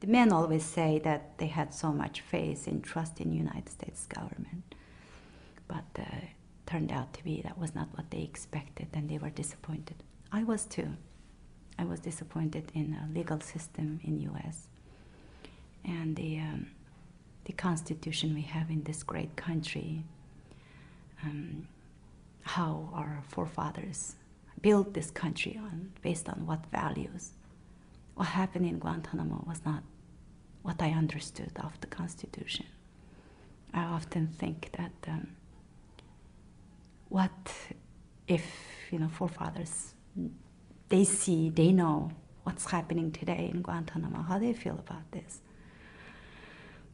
the men always say that they had so much faith and trust in the United States government, but turned out to be that was not what they expected, and they were disappointed. I was too. I was disappointed in the legal system in U.S. and the constitution we have in this great country, how our forefathers built this country on, based on what values. What happened in Guantanamo was not what I understood of the Constitution. I often think that what if, forefathers, they know what's happening today in Guantanamo, how they feel about this.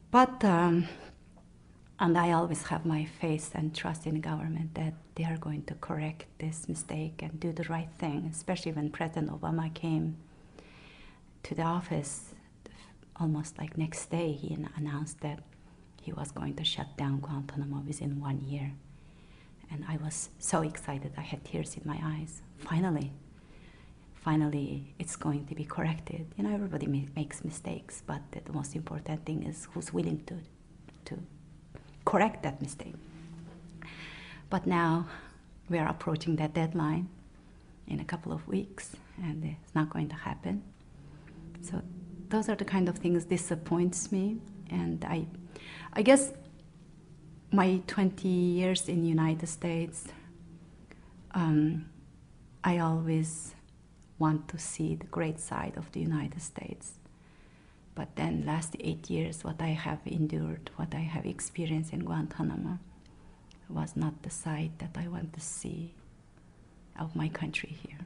But, and I always have my faith and trust in the government that they are going to correct this mistake and do the right thing, especially when President Obama came to the office. Almost like next day, he announced that he was going to shut down Guantanamo within 1 year. And I was so excited, I had tears in my eyes. Finally, it's going to be corrected. Everybody makes mistakes, but the most important thing is who's willing to correct that mistake. But now we are approaching that deadline in a couple of weeks, and it's not going to happen. So those are the kind of things disappoints me, and I guess my 20 years in the United States, I always want to see the great side of the United States. But then last 8 years, what I have endured, what I have experienced in Guantanamo was not the side that I want to see of my country here.